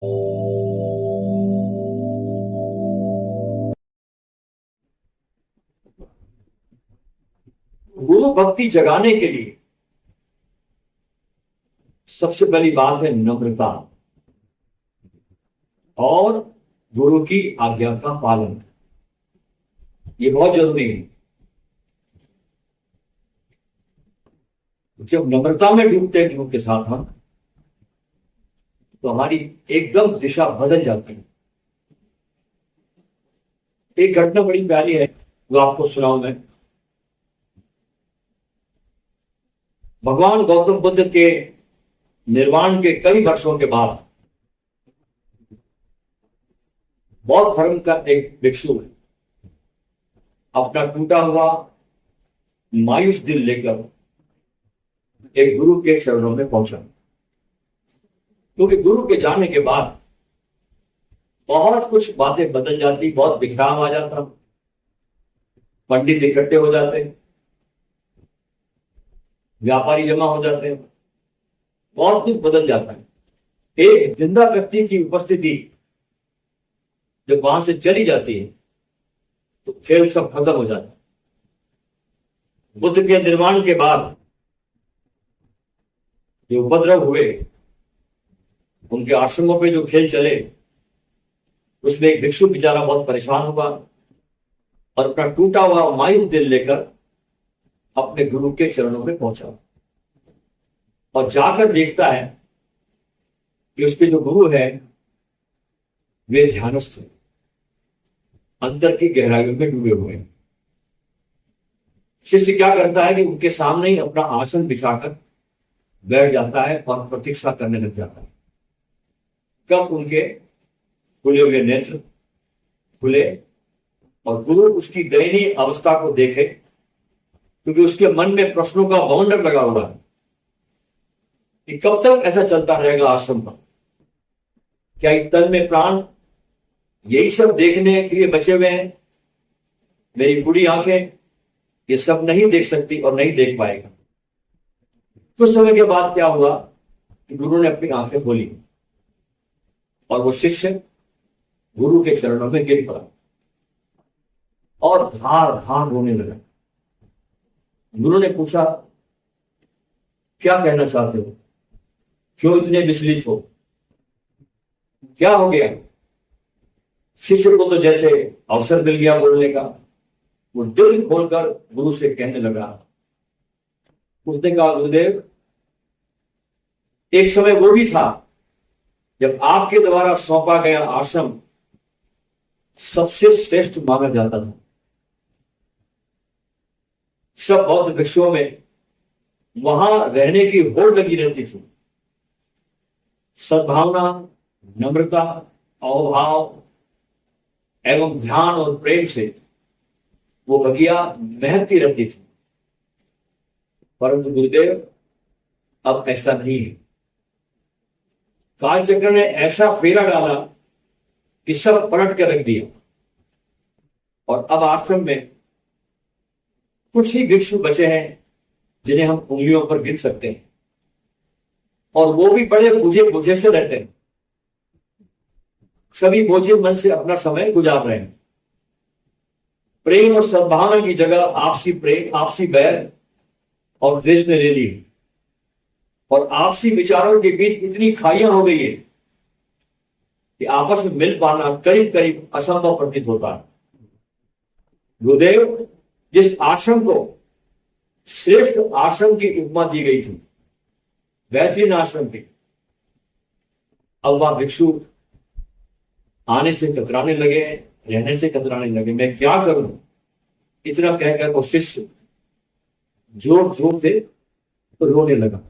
गुरु भक्ति जगाने के लिए सबसे पहली बात है नम्रता और गुरु की आज्ञा का पालन। ये बहुत जरूरी है। जब नम्रता में डूबते हैं गुरु के साथ हम, तो हमारी एकदम दिशा बदल जाती है। एक घटना बड़ी प्यारी है, वो आपको सुनाऊं मैं। भगवान गौतम बुद्ध के निर्वाण के कई वर्षों के बाद बौद्ध धर्म का एक भिक्षु अपना टूटा हुआ मायूस दिल लेकर एक गुरु के चरणों में पहुंचा, क्योंकि गुरु के जाने के बाद बहुत कुछ बातें बदल जाती, बहुत बिखराव आ जाता, पंडित इकट्ठे हो जाते, व्यापारी जमा हो जाते हैं, बहुत कुछ बदल जाता है। एक जिंदा व्यक्ति की उपस्थिति जब वहां से चली जाती है तो खेल सब खत्म हो जाता है। बुद्ध के निर्माण के बाद जो उपद्रव हुए, उनके आश्रमों पे जो खेल चले, उसमें एक भिक्षु बेचारा बहुत परेशान हुआ और अपना टूटा हुआ मायूस दिल लेकर अपने गुरु के चरणों में पहुंचा और जाकर देखता है कि उसके जो गुरु है वे ध्यानस्थ हैं, अंदर की गहराइयों में डूबे हुए हैं। शिष्य क्या करता है कि उनके सामने ही अपना आसन बिछाकर बैठ जाता है और प्रतीक्षा करने लग जाता है कब उनके खुले हुए नेत्र खुले और गुरु उसकी दयनीय अवस्था को देखे, क्योंकि उसके मन में प्रश्नों का बवंडर लगा हुआ है कि कब तक ऐसा चलता रहेगा आश्रम का। क्या इस तन में प्राण यही सब देखने के लिए बचे हुए हैं? मेरी बूढ़ी आंखें ये सब नहीं देख सकती और नहीं देख पाएगा। कुछ समय के बाद क्या हुआ कि गुरु ने अपनी आंखें खोली और वो शिष्य गुरु के चरणों में गिर पड़ा और धार धार रोने लगा। गुरु ने पूछा, क्या कहना चाहते हो? क्यों इतने विचलित हो? क्या हो गया? शिष्य को तो जैसे अवसर मिल गया बोलने का। वो दिल खोलकर गुरु से कहने लगा। उसने कहा, गुरुदेव, एक समय वो भी था जब आपके द्वारा सौंपा गया आश्रम सबसे श्रेष्ठ माना जाता था। सब बौद्ध भिक्षुओं में वहां रहने की होड़ लगी रहती थी। सद्भावना, नम्रता, अवभाव एवं ध्यान और प्रेम से वो बगिया महकती रहती थी। परंतु गुरुदेव, अब ऐसा नहीं है। कालचक्र ने ऐसा फेरा डाला कि सब पलट कर रख दिया और अब आश्रम में कुछ ही भिक्षु बचे हैं जिन्हें हम उंगलियों पर गिन सकते हैं, और वो भी बड़े बुझे बुझे से रहते हैं। सभी बोझे मन से अपना समय गुजार रहे हैं। प्रेम और सद्भावना की जगह आपसी प्रेम, आपसी बैर और द्वेष ने ले ली और आपसी विचारों के बीच इतनी खाइयां हो गई है कि आपस में मिल पाना करीब करीब असंभव प्रतीत होता है। गुरुदेव, जिस आश्रम को श्रेष्ठ आश्रम की उपमा दी गई थी, बेहतरीन आश्रम की, अब वह भिक्षु आने से कतराने लगे, रहने से कतराने लगे। मैं क्या करूं? इतना कहकर वो शिष्य जोर जोर से रोने लगा।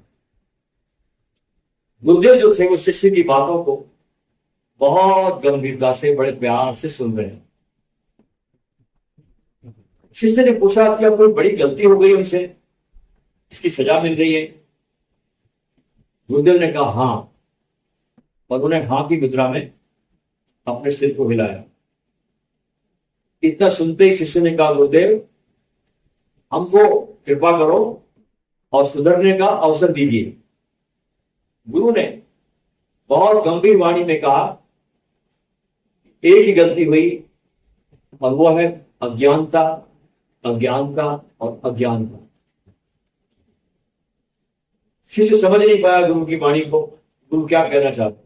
गुरुदेव जो थे वो शिष्य की बातों को बहुत गंभीरता से, बड़े प्यार से सुन रहे हैं। शिष्य ने पूछा, क्या कोई बड़ी गलती हो गई उनसे, इसकी सजा मिल रही है? गुरुदेव ने कहा हां, और उन्हें हां की मुद्रा में अपने सिर को हिलाया। इतना सुनते ही शिष्य ने कहा, गुरुदेव, हमको कृपा करो और सुधरने का अवसर दीजिए। गुरु ने बहुत गंभीर वाणी में कहा, एक ही गलती हुई और वो है अज्ञानता, अज्ञानता और अज्ञानता। शिष्य समझ नहीं पाया गुरु की वाणी को, गुरु क्या कहना चाहते।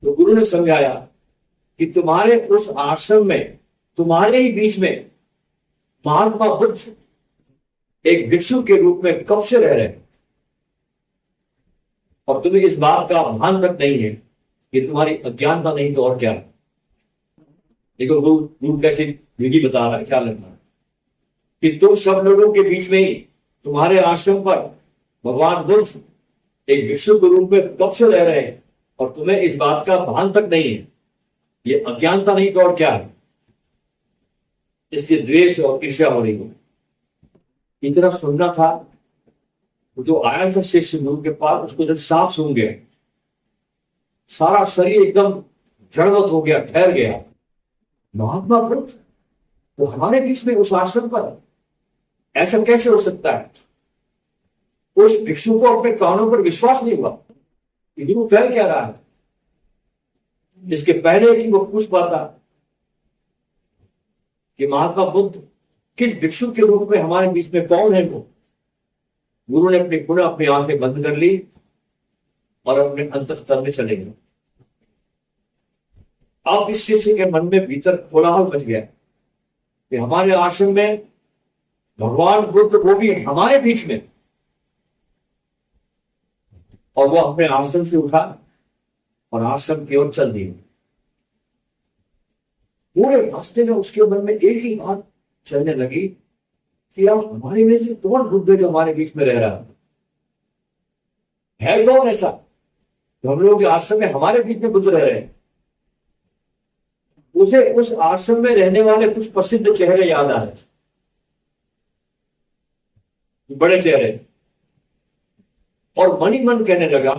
तो गुरु ने समझाया कि तुम्हारे उस आश्रम में, तुम्हारे ही बीच में महात्मा बुद्ध एक भिक्षु के रूप में कब से रह रहे हैं, और तुम्हें इस बात का भान तक नहीं है कि तुम्हारी अज्ञानता नहीं तो और क्या है। देखो गुरु कैसे विधि बता रहा है, क्या लगना है कि तुम सब लोगों के बीच में ही, तुम्हारे आश्रम पर भगवान बुद्ध एक भिक्षु के रूप में कब से रह रहे हैं और तुम्हें इस बात का भान तक नहीं है। ये अज्ञानता नहीं तो और क्या है। इसलिए द्वेष और ईर्ष्या हो रही है। इतना सुनना था। जो आया था शिष्य गुरु के पास, उसको जब साफ सुन गया, सारा शरीर एकदम जड़वत हो गया, ठहर गया। महात्मा बुद्ध तो हमारे बीच में उस आश्रम पर, ऐसा कैसे हो सकता है। उस भिक्षु को अपने कानों पर विश्वास नहीं हुआ कि गुरु कह क्या रहा है। इसके पहले कि वो पूछ पाता कि महात्मा बुद्ध किस भिक्षु के रूप में हमारे बीच में कौन है वो, गुरु ने अपनी आंखें बंद कर ली और अपने अंतःस्तर में चले गए। अब इस शिष्य के मन में भीतर कोलाहल मच गया कि हमारे आश्रम में भगवान बुद्ध, वो भी हमारे बीच में। और वो अपने आश्रम से उठा और आश्रम की ओर चल दिए। पूरे रास्ते में उसके मन में एक ही बात चलने लगी कि यार हमारे में से कौन बुद्ध है जो हमारे बीच में रह रहा है कौन ऐसा तो हम लोग के आश्रम में हमारे बीच में बुद्ध रह रहे हैं। उसे उस आश्रम में रहने वाले कुछ प्रसिद्ध चेहरे याद आ रहे, बड़े चेहरे, और मन ही मन कहने लगा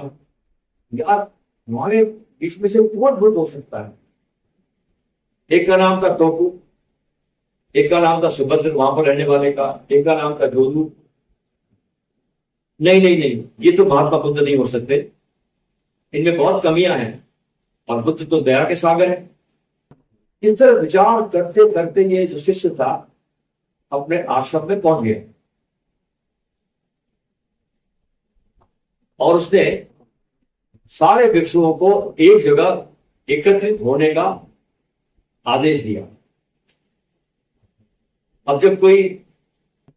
यार हमारे बीच में से कौन बुद्ध हो सकता है। एक का नाम था टोकू, एक का नाम था सुभद्र, वहां पर रहने वाले का, एक का नाम था जोलू। नहीं नहीं नहीं, ये तो महात्मा बुद्ध नहीं हो सकते, इनमें बहुत कमियां हैं, और बुद्ध तो दया के सागर है। इस तरह विचार करते करते ये जो शिष्य था अपने आश्रम में पहुंच गया और उसने सारे भिक्षुओं को एक जगह एकत्रित होने का आदेश दिया। अब जब कोई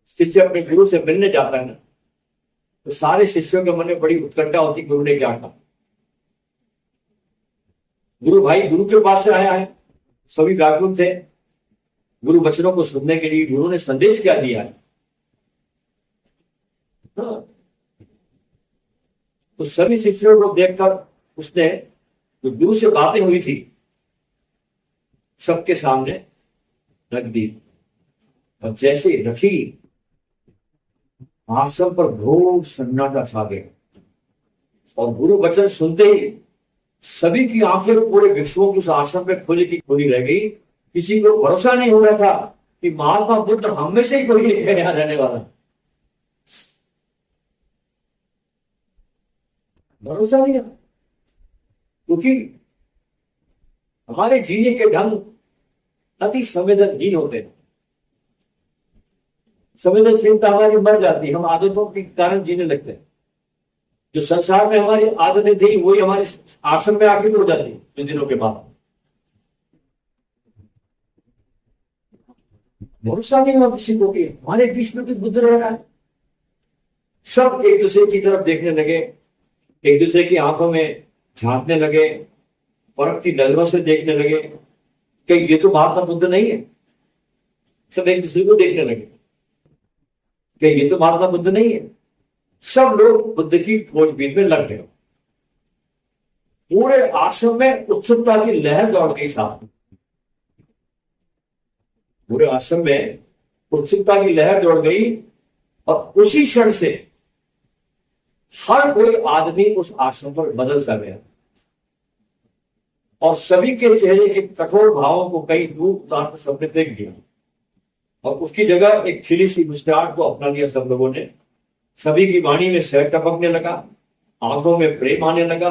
शिष्य अपने गुरु से मिलने जाता है ना, तो सारे शिष्यों के मन में बड़ी उत्कंठा होती, गुरु ने क्या कहा। गुरु भाई गुरु के पास से आया है, सभी व्याकुल थे गुरु वचनों को सुनने के लिए। गुरु ने संदेश क्या दिया है। तो सभी शिष्यों को देखकर उसने जो गुरु से बातें हुई थी सबके सामने रख दी, और जैसे रखी आश्रम पर घोर सन्नाटा छा गया। और गुरु वचन सुनते ही सभी की आंखें पूरे भिक्षुओं की उस आश्रम में खुली की खुली रह गई। किसी को भरोसा नहीं हो रहा था कि महात्मा बुद्ध हम में से ही कोई है यहां रहने वाला। भरोसा नहीं है, क्योंकि हमारे जीने के ढंग अति संवेदनहीन होते हैं। संवेदनशीलता हमारी मर जाती है, हम आदतों के कारण जीने लगते हैं। जो संसार में हमारी आदतें थी वही हमारे आश्रम में आके हो जाती कुछ दिनों के बाद। भरोसा नहीं हुआ किसी को कि हमारे बीच में कोई बुद्ध रह रहा है। सब एक दूसरे की तरफ देखने लगे, एक दूसरे की आंखों में झांकने लगे, परखती नजरों से देखने लगे कि ये तो महात्मा बुद्ध नहीं है। सब एक दूसरे को देखने लगे कि ये तो महात्मा बुद्ध नहीं है। सब लोग बुद्ध की खोजबीन में लग गए। पूरे आश्रम में उत्सुकता की लहर दौड़ गई साहब। पूरे आश्रम में उत्सुकता की लहर दौड़ गई, और उसी क्षण से हर कोई आदमी उस आश्रम पर बदल सा गया, और सभी के चेहरे के कठोर भावों को कई दूर उतार कर सबने फेंक दिया, और उसकी जगह एक खिली सी मुस्कुराहट को अपना लिया सब लोगों ने। सभी की वाणी में शहद टपकने लगा, आंखों में प्रेम आने लगा,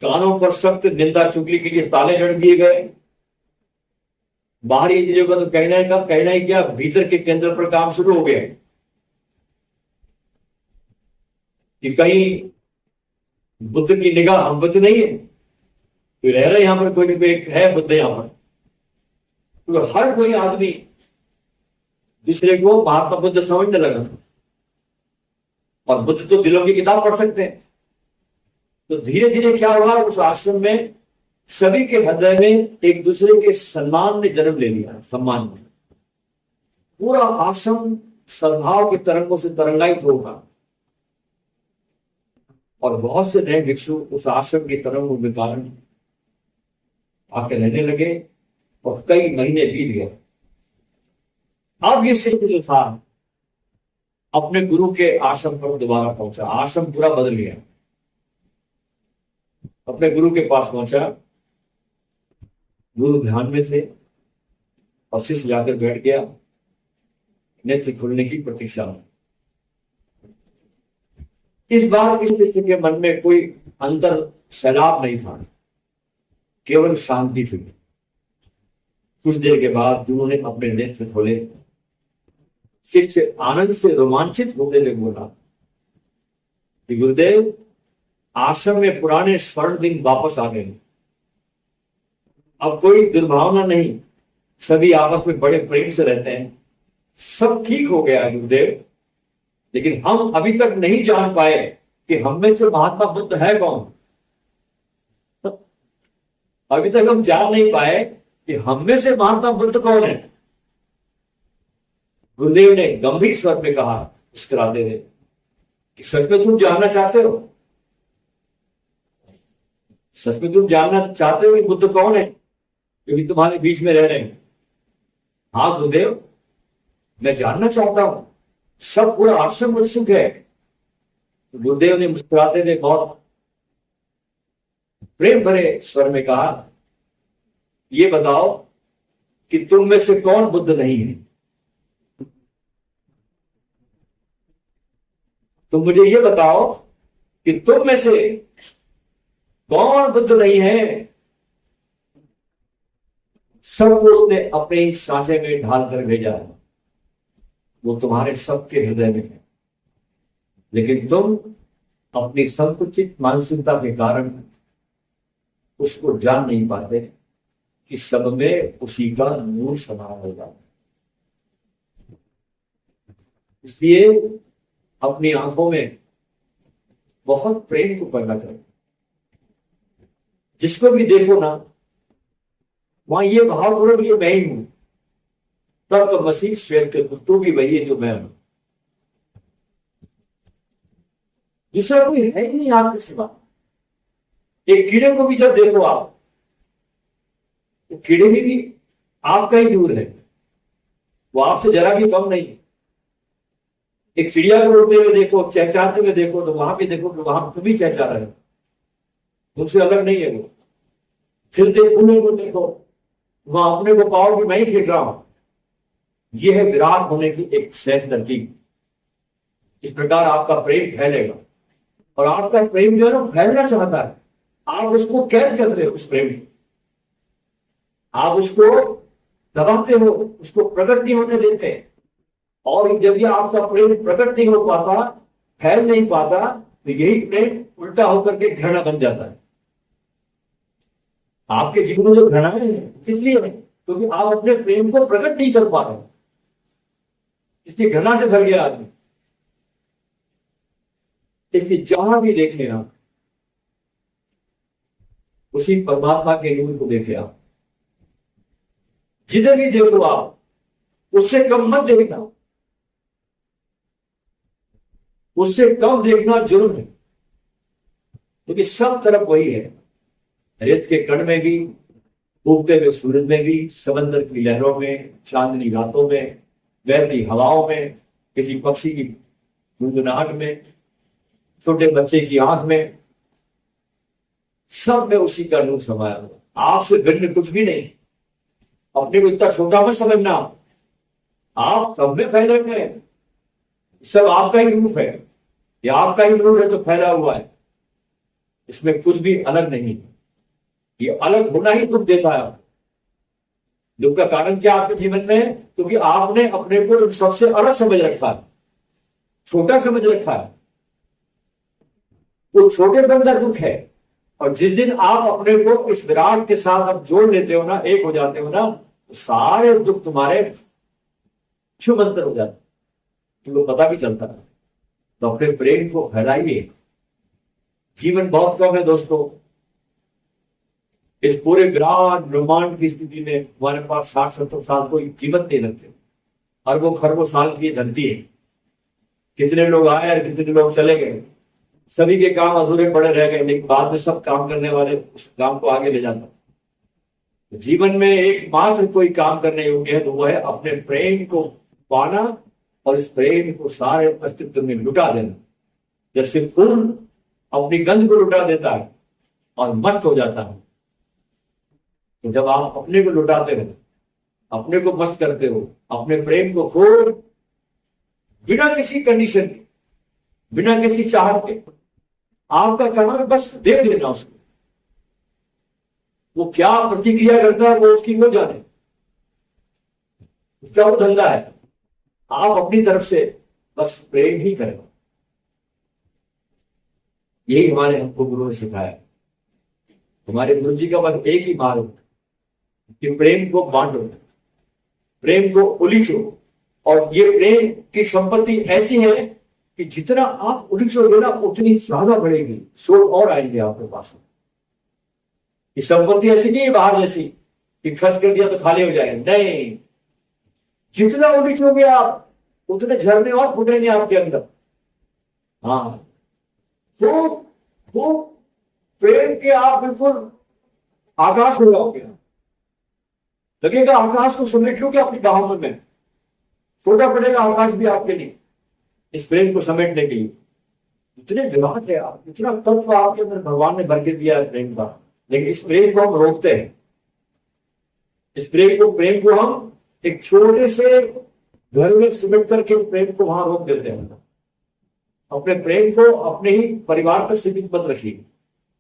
कानों पर सख्त निंदा चुगली के लिए ताले जड़ दिए गए। बाहरी इंद्रियों का तो कहना ही क्या, भीतर के केंद्र पर काम शुरू हो गया कि कहीं बुद्ध की निगाह हम बुद्ध नहीं है, कोई रह रहे यहां पर, कोई ना कोई है बुद्ध यहां पर। तो हर कोई आदमी दूसरे को महात्मा बुद्ध समझने लगा। और बुद्ध तो दिलों की किताब पढ़ सकते हैं। तो धीरे धीरे क्या हुआ, उस आश्रम में सभी के हृदय में एक दूसरे के सम्मान ने जन्म ले लिया। सम्मान में पूरा आश्रम सद्भाव के तरंगों से तरंगायित होगा और बहुत से नए भिक्षु उस आश्रम की तरंगों के कारण आके रहने लगे और कई महीने बीत गए। अब ये शिष्य जो था अपने गुरु के आश्रम पर दोबारा पहुंचा। आश्रम पूरा बदल गया। अपने गुरु के पास पहुंचा, गुरु ध्यान में थे और शिष्य जाकर बैठ गया, नेत्र खुलने की प्रतीक्षा में। इस बार इस शिष्य के मन में कोई अंतर सैलाब नहीं था, केवल शांति थी। कुछ देर के बाद गुरु ने अपने नेत्र खोले। शिष्य आनंद से रोमांचित होते हुए बोला कि गुरुदेव, आश्रम में पुराने स्वर्ण दिन वापस आ गए। अब कोई दुर्भावना नहीं, सभी आपस में बड़े प्रेम से रहते हैं, सब ठीक हो गया है गुरुदेव। लेकिन हम अभी तक नहीं जान पाए कि हम में से महात्मा बुद्ध है कौन। अभी तक हम जान नहीं पाए कि हम में से महात्मा बुद्ध कौन है। गुरुदेव ने गंभीर स्वर में कहा, मुस्कुराते हुए, कि सच में तुम जानना चाहते हो? सच में तुम जानना चाहते हो कि बुद्ध कौन है, क्योंकि तुम्हारे बीच में रह रहे हैं? हाँ गुरुदेव, मैं जानना चाहता हूं। सब पूरा आश्रम उत्सुक है। तो गुरुदेव ने मुस्कुराते हुए बहुत प्रेम भरे स्वर में कहा, ये बताओ कि तुम में से कौन बुद्ध नहीं है? तुम मुझे ये बताओ कि तुम में से कौन बुद्ध नहीं है? सबको उसने अपने ही सांचे में ढालकर भेजा। वो तुम्हारे सबके हृदय में है, लेकिन तुम अपनी संकुचित मानसिकता के कारण उसको जान नहीं पाते कि सब में उसी का नूर समा होगा। इसलिए अपनी आंखों में बहुत प्रेम को पैदा करो। जिसको भी देखो ना, वहां ये भाव करो कि ये मैं ही हूं। तब तो मसीह श्वेत के पुत्रों की वही है जो मैं हूं। दूसरा कोई है ही नहीं आपके सिवा। एक कीड़े को भी जब देखो आप, तो कीड़े भी आपका ही दूर है, वो आपसे जरा भी कम नहीं। एक चिड़िया को उड़ते हुए देखो, चहचहाते हुए देखो, तो वहां भी देखो कि वहां तुम ही चहचहा रहे हो, तुमसे अलग नहीं है वो। खिलते फूलों को देखो, वहां अपने को पाओ कि मैं ही खिल रहा हूं। यह है विराट होने की एक सहज तरकीब। इस प्रकार आपका प्रेम फैलेगा, और आपका प्रेम जो है ना फैलना चाहता है। आप उसको कैद करते हो, उस प्रेम को आप उसको दबाते हो, उसको प्रकट नहीं होने देते। और जब यह आपका प्रेम प्रकट नहीं हो पाता, फैल नहीं पाता, तो यही प्रेम उल्टा होकर के घृणा बन जाता है। आपके जीवन में जो घृणा है किसलिए है? क्योंकि आप अपने प्रेम को प्रकट नहीं कर पा रहे, इसलिए घृणा से भर गया आदमी। इसलिए जहां भी देख लेना, उसी परमात्मा के नूर को देखे आप। जिधर भी देखो आप, उससे कम मत देखना। उससे कम देखना जुर्म है, क्योंकि सब तरफ वही है। रेत के कण में भी, उगते हुए सूरज में भी, समंदर की लहरों में, चांदनी रातों में, बहती हवाओं में, किसी पक्षी की गुनगुनाहट में, छोटे बच्चे की आंख में, सब में उसी का नूर समाया हुआ। आपसे भिन्न कुछ भी नहीं। अपने को इतना छोटा मत समझना, आप सब में फैले हुए हैं, सब आपका ही रूप है। ये आपका ही मूड है जो फैला हुआ है, इसमें कुछ भी अलग नहीं है। ये अलग होना ही दुख देता है। दुख का कारण क्या आपके जीवन में है? क्योंकि आपने अपने को सबसे अलग समझ रखा है, छोटा समझ रखा है। वो छोटे के अंदर दुख है। और जिस दिन आप अपने को इस विराट के साथ आप जोड़ लेते हो ना, एक हो जाते हो ना, तो सारे दुख तुम्हारे छुमंतर हो जाते, तुमको पता भी चलता है। तो अपने प्रेम को फैलाइए। जीवन बहुत कम है दोस्तों। इस पूरे विराट ब्रह्मांड की स्थिति में हमारे पास 60-70 साल कोई कीमत नहीं रखते। अरबों खरबों साल की धरती है, कितने लोग आए और कितने लोग चले गए, सभी के काम अधूरे पड़े रह गए, लेकिन बाद में सब काम करने वाले उस काम को आगे ले जाता। जीवन में एकमात्र कोई काम करने योग्य है तो वो है अपने प्रेम को पाना और इस प्रेम को सारे अस्तित्व में लुटा देना। जैसे फूल अपनी गंध को लुटा देता है और मस्त हो जाता है, तो जब आप अपने को लुटाते हो, अपने को मस्त करते हो, अपने प्रेम को खूब बिना किसी कंडीशन के, बिना किसी चाहत के, आपका काम है बस दे देना उसको। वो क्या प्रतिक्रिया करता है वो उसकी वो जाने, उसका वो धंधा है। आप अपनी तरफ से बस प्रेम ही करें। यही हमारे हमको गुरु ने सिखाया। हमारे गुरु जी का बस एक ही मार्ग कि प्रेम को बांटो, प्रेम को उलीचो। और ये प्रेम की संपत्ति ऐसी है कि जितना आप उलीचोगे ना उतनी ज्यादा बढ़ेगी, शोर और आएंगे आपके पास। ये संपत्ति ऐसी नहीं है बाहर जैसी कि खर्च कर दिया तो खाली हो जाएगा, नहीं। जितना उलीचोगे आप उतने झरने और फूटेंगे आपके अंदर। हाँ, तो प्रेम के आप बिल्कुल आकाश हो जाओगे। लगेगा आकाश को समेट लो क्या अपनी बाहों में, छोटा पड़ेगा आकाश भी आपके लिए इस प्रेम को समेटने के लिए। इतने विराट है आप, इतना तत्व आपके अंदर भगवान ने भर के दिया है प्रेम का। लेकिन इस प्रेम को हम रोकते हैं। इस प्रेम को हम एक छोटे से घर में सिमट करके इस प्रेम को वहां रोक देते हैं। अपने प्रेम को अपने ही परिवार पर सीमित मत रखिए।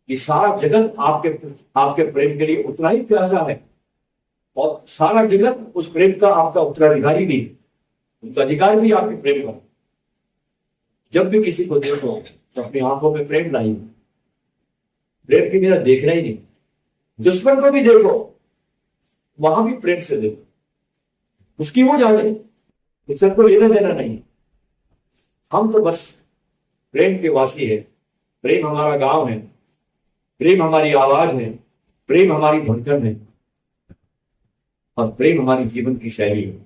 ये सारा जगत आपके प्रेम के लिए उतना ही प्यासा है और सारा जगत उस प्रेम का आपका उत्तराधिकारी भी, उनका अधिकार भी आपके प्रेम का। जब भी किसी को देखो तो अपनी आंखों में प्रेम लाइए। प्रेम की बिना देखना ही नहीं। दुश्मन को भी देखो, वहां भी प्रेम से देखो, उसकी वो जाने, इस सबको लेना देना नहीं। हम तो बस प्रेम के वासी है। प्रेम हमारा गांव है, प्रेम हमारी आवाज है, प्रेम हमारी धड़कन है और प्रेम हमारी जीवन की शैली है।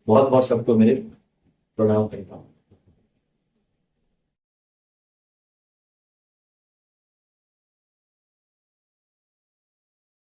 बहुत बहुत सबको मेरे प्रणाम करता हूं।